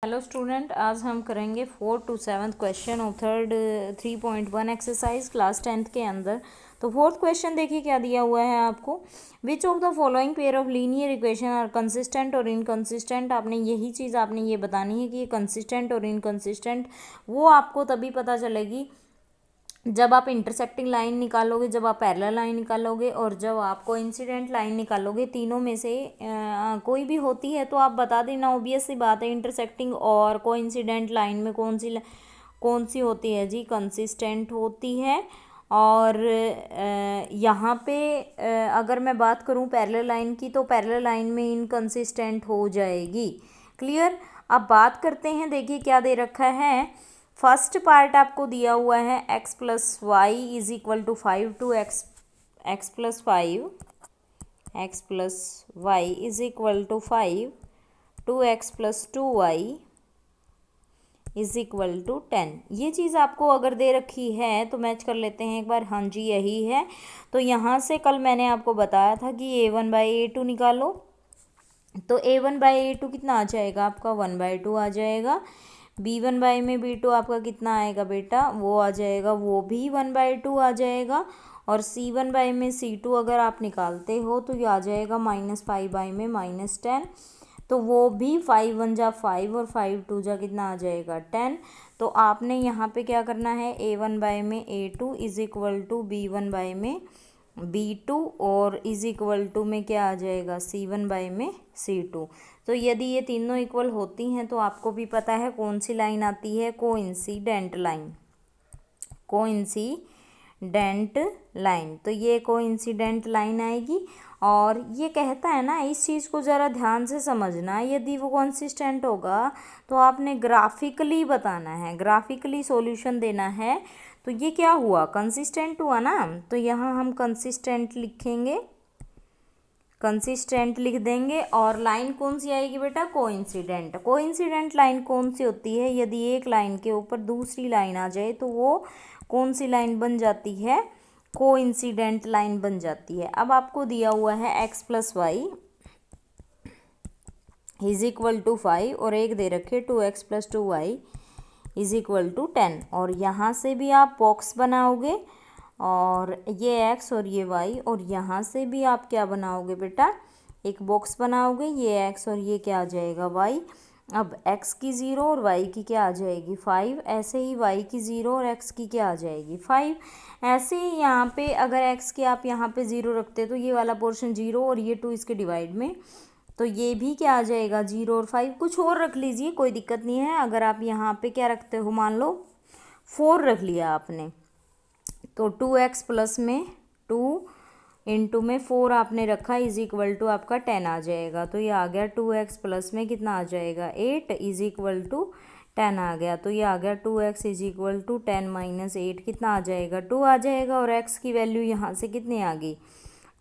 Hello student, आज हम करेंगे 4 to 7 question of third 3.1 exercise class 10th के अंदर। तो फोर्थ क्वेश्चन देखिए क्या दिया हुआ है आपको। Which of the following pair of linear equation are consistent और इनकंसिस्टेंट। आपने यही चीज़ आपने ये बतानी है कि ये कंसिस्टेंट और इनकंसिस्टेंट वो आपको तभी पता चलेगी जब आप इंटरसेक्टिंग लाइन निकालोगे, जब आप पैरेलल लाइन निकालोगे और जब आप कोइंसिडेंट लाइन निकालोगे। तीनों में से कोई भी होती है तो आप बता देना। ऑब्वियस सी बात है, इंटरसेक्टिंग और कोइंसिडेंट लाइन में कौन सी होती है जी, कंसिस्टेंट होती है। और यहाँ पे अगर मैं बात करूँ पैरेलल लाइन की, तो पैरेलल लाइन में इनकंसिस्टेंट हो जाएगी। क्लियर। अब बात करते हैं, देखिए क्या दे रखा है। फर्स्ट पार्ट आपको दिया हुआ है x plus y is equal to 5 two x plus 5 x plus y is equal to 5 two x plus 2y is equal to 10। ये चीज़ आपको अगर दे रखी है तो मैच कर लेते हैं एक बार। हाँ जी यही है। तो यहाँ से कल मैंने आपको बताया था कि a1/a2 निकालो। तो a1/a2 कितना आ जाएगा आपका, 1/2 आ जाएगा। b1 बाई में b2 आपका कितना आएगा बेटा, वो आ जाएगा, वो भी 1/2 आ जाएगा। और c1 बाई में c2 अगर आप निकालते हो तो ये आ जाएगा -5 में -10। तो वो भी 5 1 जा 5 और 5 2 जा कितना आ जाएगा 10। तो आपने यहाँ पे क्या करना है, a1 बाई में a2 is equal to b1 by में b2 और इज इक्वल टू में क्या आ जाएगा, c1 बाई में c2। तो यदि ये तीनों इक्वल होती हैं तो आपको भी पता है कौन सी लाइन आती है, कोइंसिडेंट लाइन। कोइंसिडेंट लाइन, तो ये कोइंसिडेंट लाइन आएगी। और ये कहता है ना, इस चीज़ को ज़रा ध्यान से समझना, यदि वो कंसिस्टेंट होगा तो आपने ग्राफिकली बताना है, ग्राफिकली सॉल्यूशन देना है। तो ये क्या हुआ, कंसिस्टेंट हुआ ना। तो यहाँ हम कंसिस्टेंट लिखेंगे, कंसिस्टेंट लिख देंगे। और लाइन कौन सी आएगी बेटा, कोइंसिडेंट। कोइंसिडेंट लाइन कौन सी होती है, यदि एक लाइन के ऊपर दूसरी लाइन आ जाए तो वो कौन सी लाइन बन जाती है, कोइंसिडेंट लाइन बन जाती है। अब आपको दिया हुआ है x plus y is equal to 5 और एक दे रखे 2x plus 2y is equal to 10। और यहाँ से भी आप बॉक्स बनाओगे और ये x और ये y, और यहाँ से भी आप क्या बनाओगे बेटा, एक बॉक्स बनाओगे, ये x और ये क्या आ जाएगा y। अब x की 0 और y की क्या आ जाएगी 5। ऐसे ही y की 0 और x की क्या आ जाएगी 5। ऐसे ही यहाँ पे अगर x की आप यहाँ पे 0 रखते तो ये वाला पोर्शन 0 और ये 2 इसके डिवाइड में, तो ये भी क्या आ जाएगा 0 और 5। कुछ और रख लीजिए, कोई दिक्कत नहीं है। अगर आप यहाँ पे क्या रखते हो, मान लो 4 रख लिया आपने, तो 2x प्लस में 2 इंटू में 4 आपने रखा इज इक्वल टू आपका 10 आ जाएगा। तो ये आ गया 2x प्लस में कितना आ जाएगा 8 इज इक्वल टू 10 आ गया। तो ये आ गया 2x is equal to 10 minus 8 कितना आ जाएगा 2 आ जाएगा। और x की वैल्यू यहाँ से कितनी आ गई,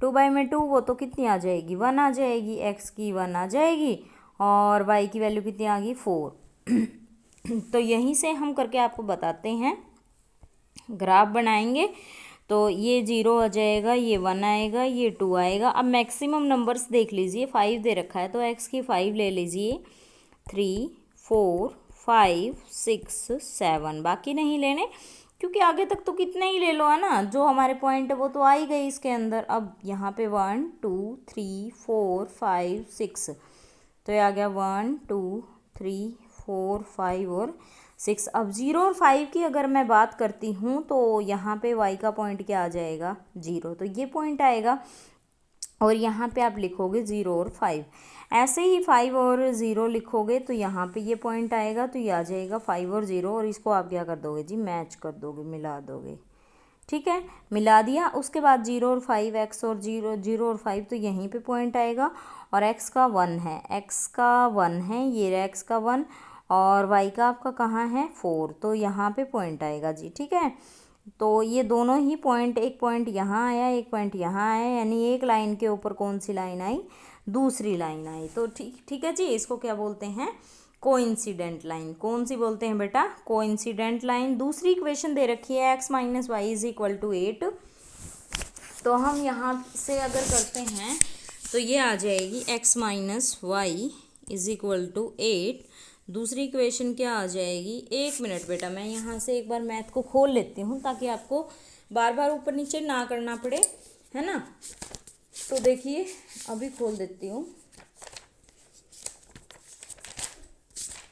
2 बाई में 2, वो तो कितनी आ जाएगी 1 आ जाएगी, x की 1 आ जाएगी और y की वैल्यू कितनी आ गई 4। तो यहीं से हम करके आपको बताते हैं, ग्राफ बनाएंगे। तो ये 0 आ जाएगा, ये 1 आएगा, ये 2 आएगा। अब मैक्सिमम नंबर्स देख लीजिए, 5 दे रखा है तो x की 5 ले लीजिए, 3 4 5 6 7, बाकी नहीं लेने क्योंकि आगे तक तो कितने ही ले लो है ना, जो हमारे पॉइंट है वो तो आ ही गई इसके अंदर। अब यहाँ पे 1 2 3 4 5 6, तो ये आ गया 1 2 3 4 5 और 6। अब 0 और 5 की अगर मैं बात करती हूँ तो यहाँ पे y का पॉइंट क्या आ जाएगा 0, तो ये पॉइंट आएगा। और यहाँ पे आप लिखोगे 0 और 5। ऐसे ही 5 और 0 लिखोगे तो यहाँ पे ये पॉइंट आएगा, तो ये आ जाएगा 5 और 0, और इसको आप क्या कर दोगे जी, मैच कर दोगे, मिला दोगे। ठीक है, मिला दिया। उसके बाद 0 और 5, x और 0 और 5, तो यहीं पे पॉइंट आएगा। और x का 1 है, x का 1 है, ये x का 1, और y का आपका कहाँ है 4, तो यहाँ पे पॉइंट आएगा जी। ठीक है, तो ये दोनों ही पॉइंट, एक पॉइंट यहाँ आया, एक पॉइंट यहाँ आया, यानी एक लाइन के ऊपर कौन सी लाइन आई, दूसरी लाइन आई। तो ठीक है जी, इसको क्या बोलते हैं, कोइंसिडेंट लाइन। कौन सी बोलते हैं बेटा, कोइंसिडेंट लाइन। दूसरी इक्वेशन दे रखी है x minus y is equal to 8। तो हम यहाँ से अगर करते हैं तो ये आ जाएगी x minus y is equal to 8। दूसरी इक्वेशन क्या आ जाएगी, 1 मिनट बेटा मैं यहाँ से एक बार मैथ को खोल लेती हूँ ताकि आपको बार बार ऊपर नीचे ना करना पड़े, है ना। तो देखिए अभी खोल देती हूँ।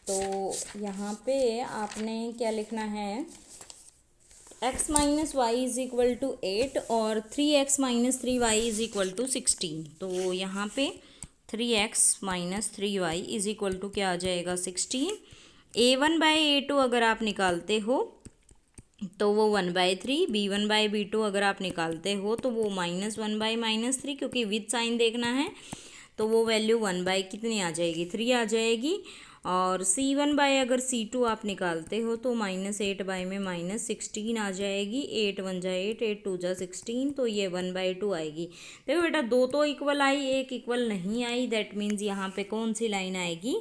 तो यहाँ पे आपने क्या लिखना है, x minus y is equal to 8 और 3x minus 3y is equal to 16। तो यहाँ पे 3x minus 3y is equal to क्या आ जाएगा 16। a1/a2 अगर आप निकालते हो तो वो 1/3, b1/b2 अगर आप निकालते हो तो वो -1/-3, क्योंकि विद साइन देखना है तो वो वैल्यू 1 कितनी आ जाएगी 3 आ जाएगी। और c1 अगर c2 आप निकालते हो तो -8 में -16 आ जाएगी। 8 1 जा 8, 8 2 जा 16, तो ये 1/2 आएगी। देखो बेटा दो तो इक्वल आई, एक इक्वल नहीं आई, दैट मीन्स यहाँ पे कौन सी लाइन आएगी,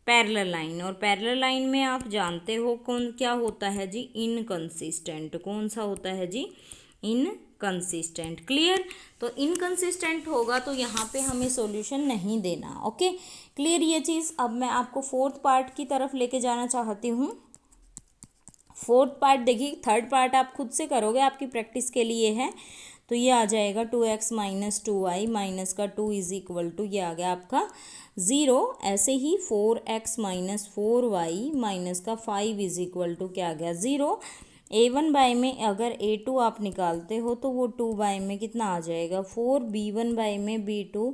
पैरेलल लाइन। और पैरेलल लाइन में आप जानते हो कौन क्या होता है जी, इनकंसिस्टेंट। कौन सा होता है जी, इनकंसिस्टेंट। क्लियर। तो इनकंसिस्टेंट होगा तो यहाँ पे हमें सॉल्यूशन नहीं देना। ओके क्लियर ये चीज़। अब मैं आपको फोर्थ पार्ट की तरफ लेके जाना चाहती हूँ। फोर्थ पार्ट देखिए, थर्ड पार्ट आप खुद से करोगे, आपकी प्रैक्टिस के लिए है। तो ये आ जाएगा 2x माइनस 2y माइनस का 2 इज इक्वल टू, ये आ गया आपका 0। ऐसे ही 4x माइनस 4y माइनस का 5 इज इक्वल टू क्या आ गया 0। a1 में अगर a2 आप निकालते हो तो वो 2 में कितना आ जाएगा 4। b1 में b2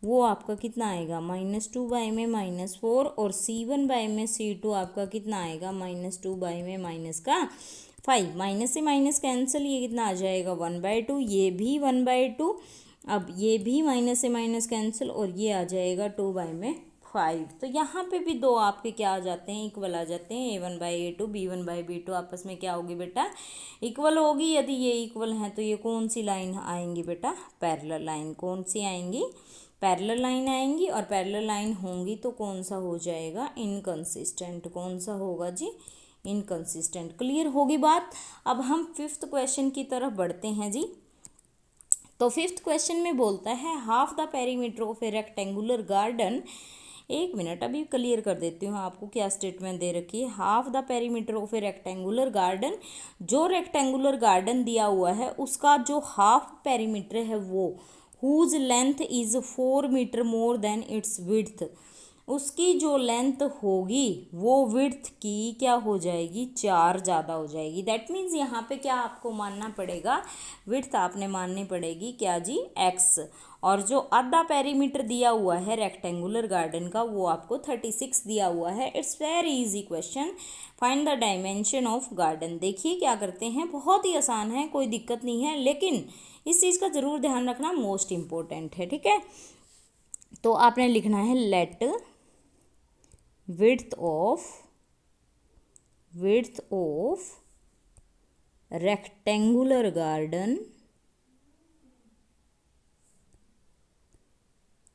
वो आपका कितना आएगा -2 में -4। और c1 में c2 आपका कितना आएगा -2 में -5। माइनस से माइनस कैंसिल, ये कितना आ जाएगा 1/2, ये भी 1/2। अब ये भी माइनस से माइनस कैंसिल और ये आ जाएगा 2/5। तो यहाँ पे भी दो आपके क्या आ जाते हैं, इक्वल आ जाते हैं। a1/a2 b1/b2 आपस में क्या होगी बेटा, इक्वल होगी। यदि ये इक्वल हैं तो ये कौन सी लाइन आएंगी बेटा, पैरेलल लाइन। कौन सी आएंगी, पैरेलल लाइन आएंगी। और पैरेलल लाइन होंगी तो कौन सा हो जाएगा, इनकंसिस्टेंट। कौन सा होगा जी, इनकंसिस्टेंट। क्लियर होगी बात। अब हम फिफ्थ क्वेश्चन की तरफ बढ़ते हैं जी। तो फिफ्थ क्वेश्चन में बोलता है half the perimeter of a rectangular garden. 1 minute अभी क्लियर कर देती हूँ आपको क्या स्टेटमेंट दे रखी है। Half the perimeter of a rectangular garden, जो रेक्टेंगुलर गार्डन दिया हुआ है उसका जो हाफ पेरीमीटर है वो whose length is 4 metre more than its width, उसकी जो लेंथ होगी वो विड्थ की क्या हो जाएगी 4 ज़्यादा हो जाएगी। दैट मीन्स यहाँ पे क्या आपको मानना पड़ेगा, विड्थ आपने माननी पड़ेगी क्या जी x। और जो आधा पेरीमीटर दिया हुआ है रेक्टेंगुलर गार्डन का वो आपको 36 दिया हुआ है। It's very easy question, find the dimension of garden. देखिए क्या करते हैं, बहुत ही आसान है, कोई दिक्कत नहीं है, लेकिन इस चीज़ का ज़रूर ध्यान रखना, मोस्ट इम्पोर्टेंट है। ठीक है, तो आपने लिखना है let width of rectangular garden,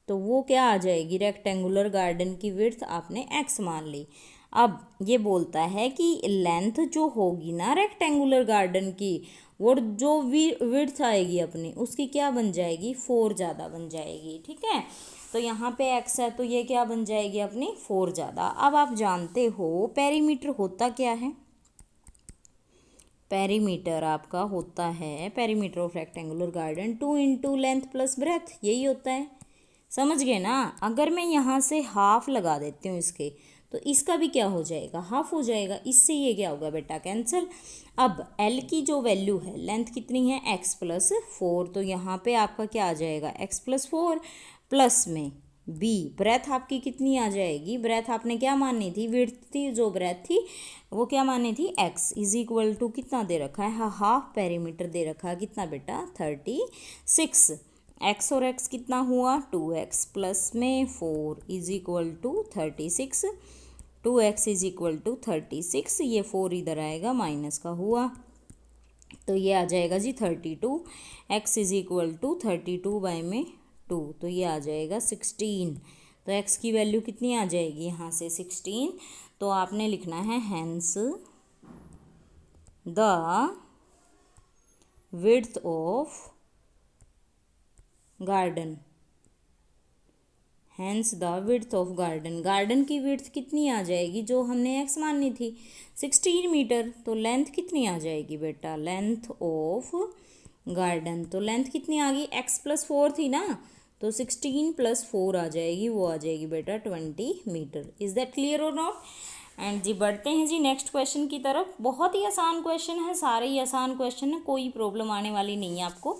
तो वो क्या आ जाएगी, रेक्टेंगुलर गार्डन की विड्थ आपने x मान ली। अब ये बोलता है कि लेंथ जो होगी ना रेक्टेंगुलर गार्डन की, वो जो विड्थ आएगी अपनी उसकी क्या बन जाएगी 4 ज़्यादा बन जाएगी। ठीक है, तो यहाँ पे x है तो ये क्या बन जाएगी अपनी 4 ज़्यादा। अब आप जानते हो पेरीमीटर होता क्या है, पेरीमीटर आपका होता है, perimeter of rectangular garden 2 into length plus breadth, यही होता है। समझ गए ना। अगर मैं यहाँ से हाफ लगा देती हूँ इसके, तो इसका भी क्या हो जाएगा, हाफ हो जाएगा। इससे ये क्या होगा बेटा कैंसिल। अब L की जो वैल्यू है, लेंथ कितनी है x प्लस 4, तो यहाँ पे आपका क्या आ जाएगा x प्लस 4 प्लस में b, ब्रेथ आपकी कितनी आ जाएगी, ब्रेथ आपने क्या माननी थी, विड्थ थी, जो ब्रेथ थी वो क्या माननी थी x इज इक्वल टू कितना दे रखा है, हाफ पेरीमीटर दे रखा है कितना बेटा 36। x और x कितना हुआ 2x प्लस में 4 is equal to 36। 2x is equal to 36, ये 4 इधर आएगा माइनस का हुआ, तो ये आ जाएगा जी 32। x is equal to 32 by में 2, तो ये आ जाएगा 16। तो x की वैल्यू कितनी आ जाएगी यहाँ से 16। तो आपने लिखना है hence the width of garden, hence the width of garden, garden की विड्थ कितनी आ जाएगी जो हमने एक्स माननी थी 16 मीटर। तो लेंथ कितनी आ जाएगी बेटा, लेंथ ऑफ गार्डन, तो लेंथ कितनी आ गई, x+4 थी ना, तो 16+4 आ जाएगी, वो आ जाएगी बेटा 20 मीटर। इज़ दैट क्लियर और नॉट। एंड जी बढ़ते हैं जी नेक्स्ट क्वेश्चन की तरफ। बहुत ही आसान क्वेश्चन है, सारे ही आसान क्वेश्चन है, कोई प्रॉब्लम आने वाली नहीं है आपको।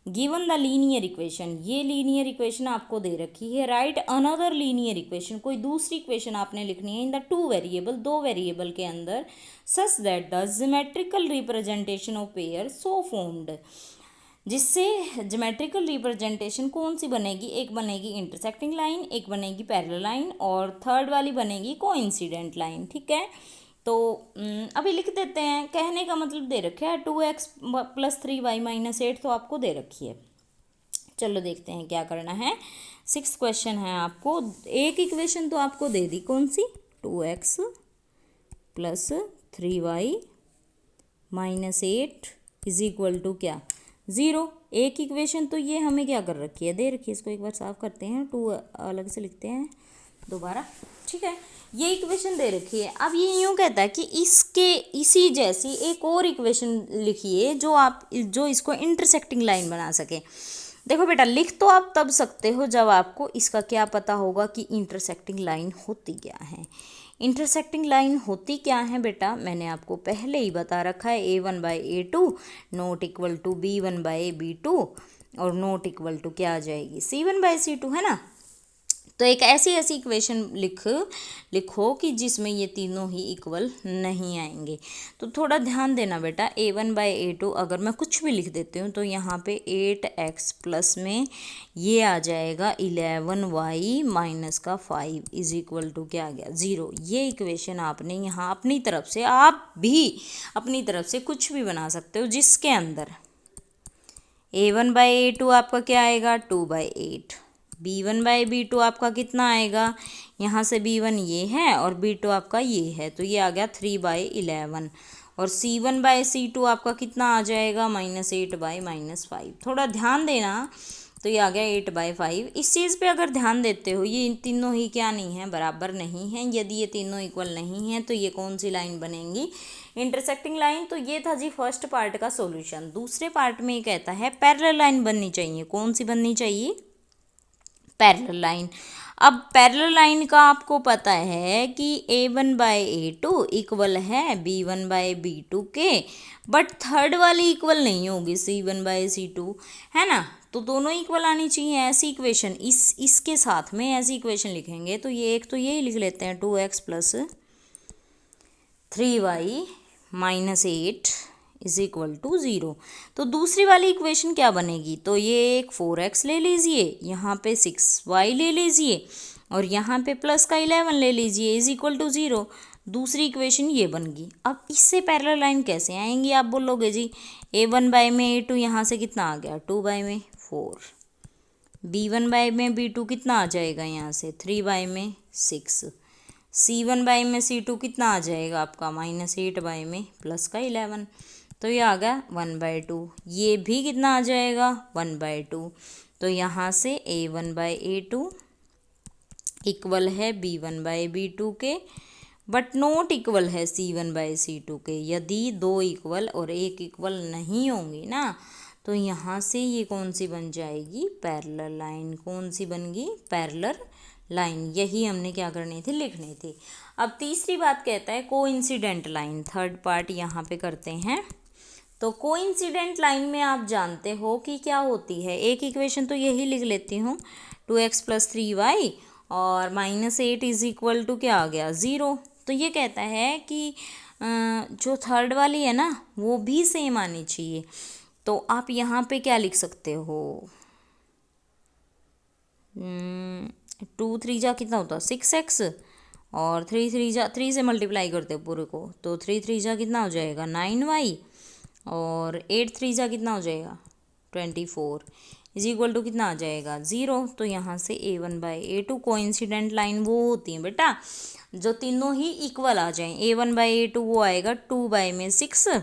गिवन द लीनियर इक्वेशन, ये लीनियर इक्वेशन आपको दे रखी है। राइट अनदर लीनियर इक्वेशन, कोई दूसरी इक्वेशन आपने लिखनी है इन द टू वेरिएबल, दो वेरिएबल के अंदर, such that the geometrical representation of pair so formed, जिससे ज्योमेट्रिकल रिप्रेजेंटेशन कौन सी बनेगी, एक बनेगी इंटरसेक्टिंग लाइन, एक बनेगी पैरेलल लाइन, और थर्ड वाली बनेगी कोइंसिडेंट लाइन। ठीक है, तो अभी लिख देते हैं। कहने का मतलब दे रखा है 2x + 3y - 8 तो आपको दे रखी है। चलो देखते हैं क्या करना है। 6th क्वेश्चन है आपको, एक इक्वेशन तो आपको दे दी, कौन सी, 2x + 3y - 8 = क्या, 0। एक इक्वेशन तो ये हमें क्या कर रखी है, दे रखी है। इसको एक बार साफ करते हैं, 2 अलग से लिखते हैं दोबारा। ठीक है, ये इक्वेशन दे रखी है। अब ये यूँ कहता है कि इसके इसी जैसी एक और इक्वेशन लिखिए जो इसको इंटरसेक्टिंग लाइन बना सके। देखो बेटा, लिख तो आप तब सकते हो जब आपको इसका क्या पता होगा कि इंटरसेक्टिंग लाइन होती क्या है। इंटरसेक्टिंग लाइन होती क्या है बेटा, मैंने आपको पहले ही बता रखा है, a1/a2 ≠ b1/b2 और ≠ क्या आ जाएगी, c1/c2, है ना। तो एक ऐसी इक्वेशन लिखो कि जिसमें ये तीनों ही इक्वल नहीं आएंगे। तो थोड़ा ध्यान देना बेटा, a1/a2 अगर मैं कुछ भी लिख देती हूँ तो यहाँ पे 8x प्लस में ये आ जाएगा 11y - 5 = क्या आ गया, 0। ये इक्वेशन आपने यहाँ अपनी तरफ से, आप भी अपनी तरफ से कुछ भी बना सकते हो, जिसके अंदर a1/a2 आपका क्या आएगा, 2/8, b1/b2 आपका कितना आएगा, यहाँ से b1 ये है और b2 आपका ये है, तो ये आ गया 3/11, और c1/c2 आपका कितना आ जाएगा, -8/-5। थोड़ा ध्यान देना, तो ये आ गया 8/5। इस चीज़ पे अगर ध्यान देते हो, ये तीनों ही क्या नहीं है, बराबर नहीं है। यदि ये तीनों इक्वल नहीं है तो ये कौन सी लाइन बनेंगी, इंटरसेक्टिंग लाइन। तो ये था जी फर्स्ट पार्ट का सॉल्यूशन। दूसरे पार्ट में ये कहता है पैरेलल लाइन बननी चाहिए। कौन सी बननी चाहिए, पैरेलल लाइन। अब पैरेलल लाइन का आपको पता है कि a1/a2 इक्वल है b1/b2 के, बट थर्ड वाली इक्वल नहीं होगी, c1/c2, है ना। तो दोनों इक्वल आनी चाहिए। ऐसी इक्वेशन इसके साथ में ऐसी इक्वेशन लिखेंगे तो ये एक तो यही लिख लेते हैं, 2x + 3y - 8 = 0। तो दूसरी वाली इक्वेशन क्या बनेगी, तो ये एक 4x ले लीजिए, यहाँ पे 6y ले लीजिए और यहाँ पे प्लस का 11 ले लीजिए, = 0। दूसरी इक्वेशन ये बन गई। अब इससे पैरेलल लाइन कैसे आएंगी, आप बोलोगे जी a1/a2 यहाँ से कितना आ गया, 2/4, b1/b2 कितना आ जाएगा यहाँ से 3/6, c1/c2 कितना आ जाएगा आपका -8 प्लस का 11, तो ये आ गया 1/2। ये भी कितना आ जाएगा, 1/2। तो यहाँ से a1/a2 इक्वल है b1/b2 के, बट नॉट इक्वल है c1/c2 के। यदि दो इक्वल और एक इक्वल नहीं होंगी ना, तो यहाँ से ये कौन सी बन जाएगी, पैरेलल लाइन। कौन सी बन गई, पैरेलल लाइन। यही हमने क्या करनी थी, लिखनी थी। अब तीसरी बात कहता है कोइंसिडेंट लाइन। थर्ड पार्ट यहाँ पे करते हैं। तो कोइंसिडेंट लाइन में आप जानते हो कि क्या होती है, एक इक्वेशन तो यही लिख लेती हूँ, 2x + 3y और -8 = क्या आ गया, 0। तो ये कहता है कि जो थर्ड वाली है ना वो भी सेम आनी चाहिए। तो आप यहाँ पे क्या लिख सकते हो, 2 3 जा कितना होता है 6x, और 3 3 जा 3 से मल्टीप्लाई करते हो पूरे को, तो 3 3 जा कितना हो जाएगा 9y, और 8 3 जा कितना हो जाएगा 24 = कितना आ जाएगा 0। तो यहाँ से a1/a2 कोइंसिडेंट लाइन वो होती है बेटा जो तीनों ही इक्वल आ जाएं। a1/a2 वो आएगा 2/6,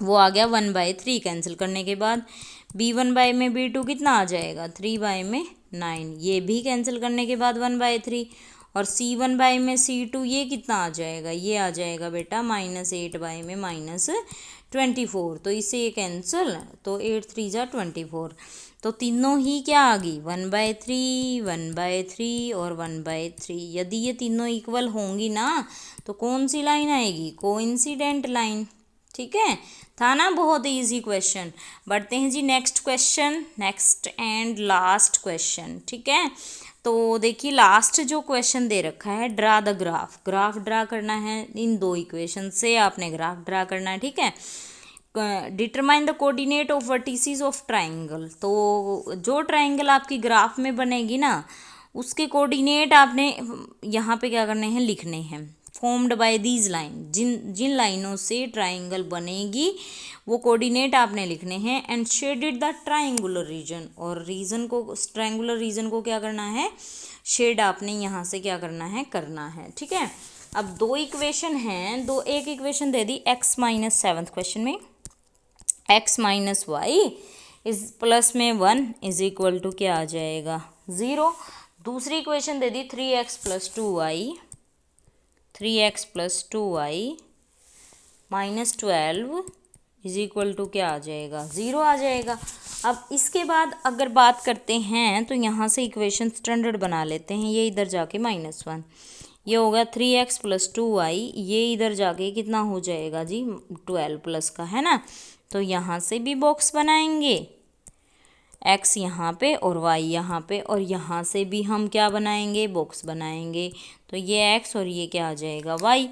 वो आ गया 1/3 कैंसिल करने के बाद। b1/b2 कितना आ जाएगा 3/6 9, ये भी कैंसिल करने के बाद 1/3, और C1 बाई में C2 ये कितना आ जाएगा, ये आ जाएगा बेटा -8 बाई में -24, तो इससे ये कैंसिल, तो 8 3 जा 24, तो तीनों ही क्या आ गई 1/3, 1/3 और 1/3। यदि ये तीनों इक्वल होंगी ना तो कौन सी लाइन आएगी, कोइंसिडेंट लाइन। ठीक है, था ना बहुत इजी क्वेश्चन। बढ़ते हैं जी next question, next and last question. ठीक है, तो देखिए लास्ट जो क्वेश्चन दे रखा है, draw the graph, graph draw करना है, इन दो इक्वेशन से आपने ग्राफ ड्रा करना है। ठीक है, determine the coordinate of vertices of triangle, तो जो ट्राइंगल आपकी ग्राफ में बनेगी ना उसके कोऑर्डिनेट आपने यहाँ पे क्या करने हैं, लिखने हैं। फॉर्म्ड बाय दीज लाइन, जिन लाइनों से ट्राइंगल बनेगी वो कोऑर्डिनेट आपने लिखने हैं। And shaded the triangular region, और रीजन को, ट्राइंगुलर रीजन को क्या करना है, शेड आपने यहाँ से क्या करना है। ठीक है, अब दो इक्वेशन हैं, एक इक्वेशन दे दी x माइनस 7th क्वेश्चन में x minus y is plus में 1 इज इक्वल टू क्या आ जाएगा 0। दूसरी इक्वेशन दे दी 3x plus 2y, 3x plus 2y minus 12 is equal to क्या आ जाएगा 0 आ जाएगा। अब इसके बाद अगर बात करते हैं तो यहाँ से इक्वेशन स्टैंडर्ड बना लेते हैं, ये इधर जाके -1, ये होगा 3x प्लस 2y, ये इधर जाके कितना हो जाएगा जी 12 प्लस का, है ना। तो यहाँ से भी बॉक्स बनाएंगे, x यहाँ पे और y यहाँ पे, और यहाँ से भी हम क्या बनाएंगे, बॉक्स बनाएंगे। तो ये x और ये क्या आ जाएगा y।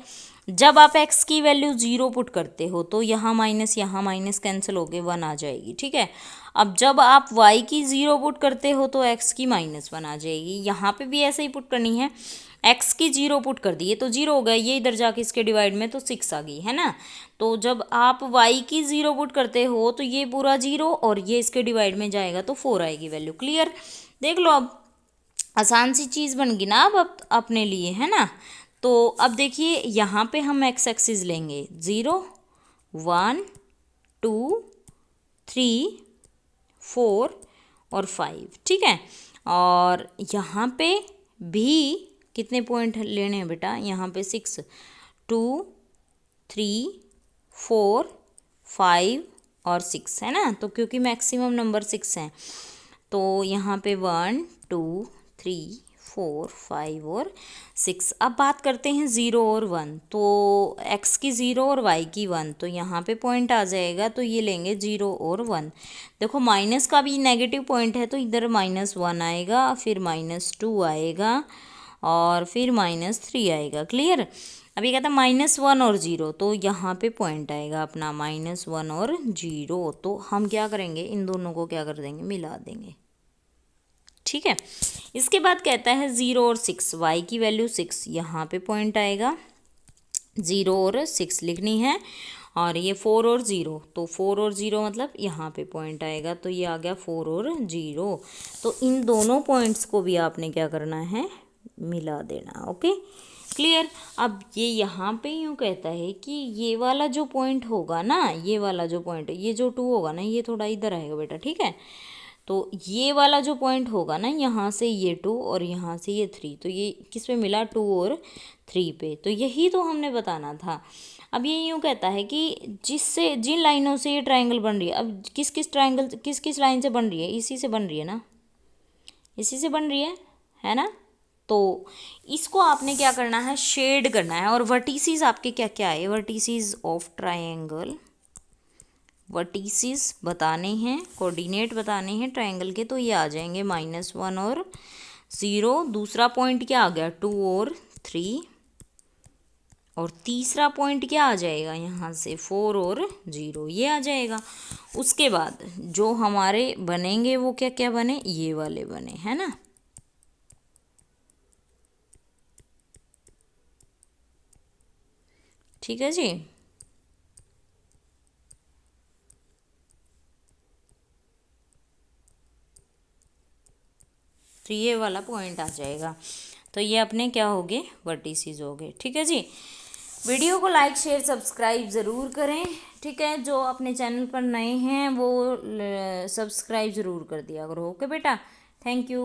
जब आप x की वैल्यू 0 पुट करते हो तो यहाँ माइनस कैंसिल होके 1 आ जाएगी। ठीक है, अब जब आप y की 0 पुट करते हो तो x की -1 आ जाएगी। यहाँ पे भी ऐसे ही पुट करनी है, x की 0 पुट कर दिए तो 0 हो गया, ये इधर जाके इसके डिवाइड में तो 6 आ गई, है ना। तो जब आप y की 0 पुट करते हो तो ये पूरा 0 और ये इसके डिवाइड में जाएगा तो 4 आएगी वैल्यू। क्लियर, देख लो अब आसान सी चीज़ बन गई ना अब अपने लिए, है ना। तो अब देखिए यहाँ पे हम x एक्सिस लेंगे 0 1 2 3 4 और 5। ठीक है, और यहाँ पे भी कितने पॉइंट लेने हैं बेटा, यहाँ पे 6 2 3 4 5 और 6, है ना। तो क्योंकि मैक्सिमम नंबर 6 हैं तो यहाँ पे 1 2 3 4 5 और 6। अब बात करते हैं 0 और 1, तो x की 0 और y की 1, तो यहाँ पे पॉइंट आ जाएगा, तो ये लेंगे 0 और 1। देखो माइनस का भी नेगेटिव पॉइंट है तो इधर -1 आएगा, फिर -2 आएगा और फिर -3 आएगा। क्लियर, अभी कहता है -1 और 0, तो यहाँ पे पॉइंट आएगा अपना -1 और 0। तो हम क्या करेंगे, इन दोनों को क्या कर देंगे, मिला देंगे। ठीक है, इसके बाद कहता है 0 और 6, y की वैल्यू 6, यहाँ पे पॉइंट आएगा, 0 और 6 लिखनी है। और ये 4 और 0, तो 4 और 0 मतलब यहाँ पे पॉइंट आएगा, तो ये आ गया 4 और 0। तो इन दोनों पॉइंट्स को भी आपने क्या करना है, मिला देना। Okay, clear. अब ये यहाँ पे यूँ कहता है कि ये वाला जो पॉइंट होगा ना, ये वाला जो पॉइंट, ये जो 2 होगा ना, ये थोड़ा इधर आएगा बेटा। ठीक है, तो ये वाला जो पॉइंट होगा ना, यहाँ से ये 2 और यहाँ से ये 3, तो ये किस पे मिला, 2 और 3 पे। तो यही तो हमने बताना था। अब ये यूँ कहता है कि जिन लाइनों से ये ट्राइंगल बन रही है, अब किस लाइन से बन रही है, इसी से बन रही है ना, इसी से बन रही है ना। तो इसको आपने क्या करना है, शेड करना है। और वर्टिसेस आपके क्या क्या है, वर्टिसेस ऑफ ट्राइंगल, वर्टिसेस बताने हैं, कोऑर्डिनेट बताने हैं ट्राइंगल के, तो ये आ जाएंगे -1 और 0। दूसरा पॉइंट क्या आ गया, 2 और 3, और तीसरा पॉइंट क्या आ जाएगा, यहाँ से 4 और 0, ये आ जाएगा। उसके बाद जो हमारे बनेंगे वो क्या क्या बने, ये वाले बने, है ना। ठीक है जी, तो ये वाला पॉइंट आ जाएगा। तो ये अपने क्या हो गए, वर्टिसेस हो गए। ठीक है जी, वीडियो को लाइक शेयर सब्सक्राइब ज़रूर करें। ठीक है, जो अपने चैनल पर नए हैं वो सब्सक्राइब ज़रूर कर दिया करो। ओके बेटा, थैंक यू।